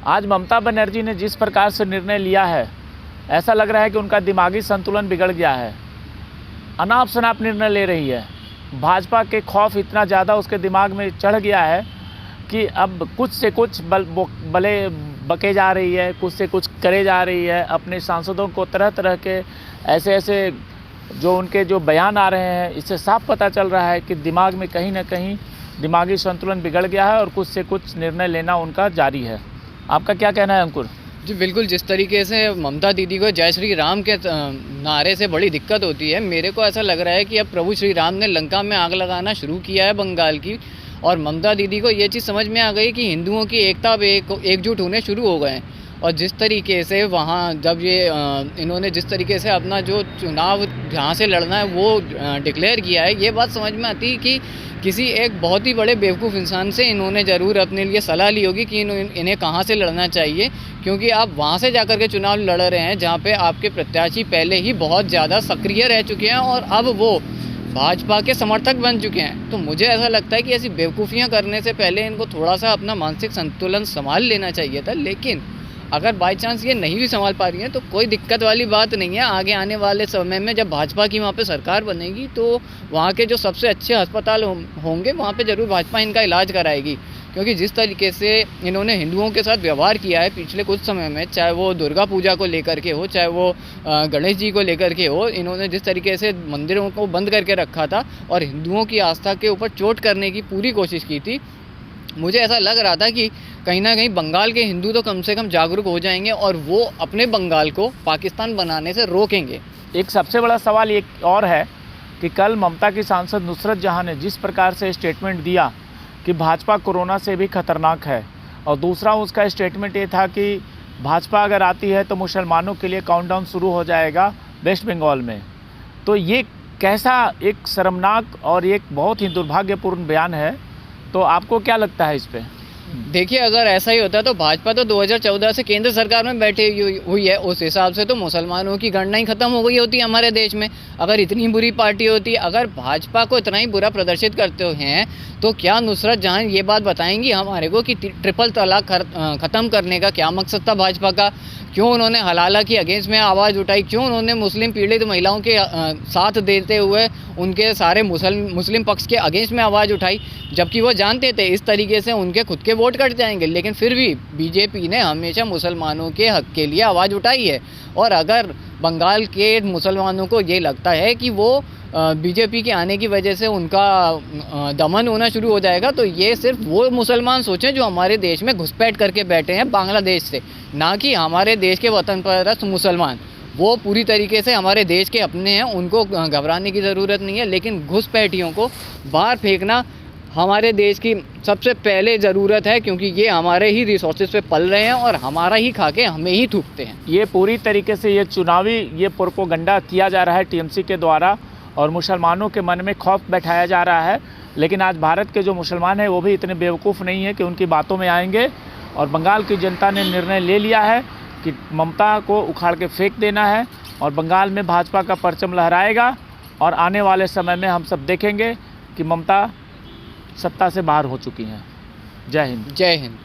आज ममता बनर्जी ने जिस प्रकार से निर्णय लिया है, ऐसा लग रहा है कि उनका दिमागी संतुलन बिगड़ गया है। अनाप शनाप निर्णय ले रही है। भाजपा के खौफ इतना ज़्यादा उसके दिमाग में चढ़ गया है कि अब कुछ से कुछ बले बके जा रही है, कुछ से कुछ करे जा रही है। अपने सांसदों को तरह तरह के ऐसे जो उनके जो बयान आ रहे हैं, इससे साफ पता चल रहा है कि दिमाग में कहीं ना कहीं दिमागी संतुलन बिगड़ गया है और कुछ से कुछ निर्णय लेना उनका जारी है। आपका क्या कहना है अंकुर? जी बिल्कुल, जिस तरीके से ममता दीदी को जय श्री राम के नारे से बड़ी दिक्कत होती है, मेरे को ऐसा लग रहा है कि अब प्रभु श्री राम ने लंका में आग लगाना शुरू किया है बंगाल की। और ममता दीदी को ये चीज़ समझ में आ गई कि हिंदुओं की एकता एकजुट होने शुरू हो गए हैं। और जिस तरीके से वहाँ जब ये इन्होंने जिस तरीके से अपना जो चुनाव जहाँ से लड़ना है वो डिक्लेयर किया है, ये बात समझ में आती है कि किसी एक बहुत ही बड़े बेवकूफ़ इंसान से इन्होंने ज़रूर अपने लिए सलाह ली होगी कि इन्हें कहाँ से लड़ना चाहिए। क्योंकि आप वहाँ से जाकर के चुनाव लड़ रहे हैं जहाँ पे आपके प्रत्याशी पहले ही बहुत ज़्यादा सक्रिय रह चुके हैं और अब वो भाजपा के समर्थक बन चुके हैं। तो मुझे ऐसा लगता है कि ऐसी बेवकूफ़ियाँ करने से पहले इनको थोड़ा सा अपना मानसिक संतुलन संभाल लेना चाहिए था। लेकिन अगर बाई चांस ये नहीं भी संभाल पा रही हैं तो कोई दिक्कत वाली बात नहीं है। आगे आने वाले समय में जब भाजपा की वहाँ पे सरकार बनेगी तो वहाँ के जो सबसे अच्छे अस्पताल होंगे वहाँ पे ज़रूर भाजपा इनका इलाज कराएगी। क्योंकि जिस तरीके से इन्होंने हिंदुओं के साथ व्यवहार किया है पिछले कुछ समय में, चाहे वो दुर्गा पूजा को लेकर के हो, चाहे वो गणेश जी को लेकर के हो, इन्होंने जिस तरीके से मंदिरों को बंद करके रखा था और हिंदुओं की आस्था के ऊपर चोट करने की पूरी कोशिश की थी, मुझे ऐसा लग रहा था कि कहीं ना कहीं बंगाल के हिंदू तो कम से कम जागरूक हो जाएंगे और वो अपने बंगाल को पाकिस्तान बनाने से रोकेंगे। एक सबसे बड़ा सवाल एक और है कि कल ममता की सांसद नुसरत जहां ने जिस प्रकार से स्टेटमेंट दिया कि भाजपा कोरोना से भी खतरनाक है, और दूसरा उसका स्टेटमेंट ये था कि भाजपा अगर आती है तो मुसलमानों के लिए काउंटडाउन शुरू हो जाएगा वेस्ट बंगाल में। तो ये कैसा एक शर्मनाक और एक बहुत ही दुर्भाग्यपूर्ण बयान है। तो आपको क्या लगता है इस पर? देखिए, अगर ऐसा ही होता तो भाजपा तो 2014 से केंद्र सरकार में बैठी हुई है। उस हिसाब से तो मुसलमानों की गणना ही खत्म हो गई होती हमारे देश में। अगर इतनी बुरी पार्टी होती, अगर भाजपा को इतना ही बुरा प्रदर्शित करते हैं तो क्या नुसरत जहां ये बात बताएंगी हमारे को कि ट्रिपल तलाक ख़त्म करने का क्या मकसद था भाजपा का? क्यों उन्होंने हलाला की अगेंस्ट में आवाज़ उठाई? क्यों उन्होंने मुस्लिम पीड़ित महिलाओं के साथ देते हुए उनके सारे मुस्लिम पक्ष के अगेंस्ट में आवाज़ उठाई? जबकि वो जानते थे इस तरीके से उनके खुद के वोट कट जाएंगे, लेकिन फिर भी बीजेपी ने हमेशा मुसलमानों के हक के लिए आवाज़ उठाई है। और अगर बंगाल के मुसलमानों को ये लगता है कि वो बीजेपी के आने की वजह से उनका दमन होना शुरू हो जाएगा, तो ये सिर्फ वो मुसलमान सोचें जो हमारे देश में घुसपैठ करके बैठे हैं बांग्लादेश से, ना कि हमारे देश के वतन परस्त मुसलमान। वो पूरी तरीके से हमारे देश के अपने हैं, उनको घबराने की ज़रूरत नहीं है। लेकिन घुसपैठियों को बाहर फेंकना हमारे देश की सबसे पहले ज़रूरत है, क्योंकि ये हमारे ही रिसोर्सेज पे पल रहे हैं और हमारा ही खा के हमें ही थूकते हैं। ये पूरी तरीके से ये चुनावी ये प्रोपोगंडा किया जा रहा है टीएमसी के द्वारा और मुसलमानों के मन में खौफ बैठाया जा रहा है। लेकिन आज भारत के जो मुसलमान हैं वो भी इतने बेवकूफ़ नहीं है कि उनकी बातों में आएंगे। और बंगाल की जनता ने निर्णय ले लिया है कि ममता को उखाड़ के फेंक देना है और बंगाल में भाजपा का परचम लहराएगा। और आने वाले समय में हम सब देखेंगे कि ममता सत्ता से बाहर हो चुकी हैं। जय हिंद। जय हिंद।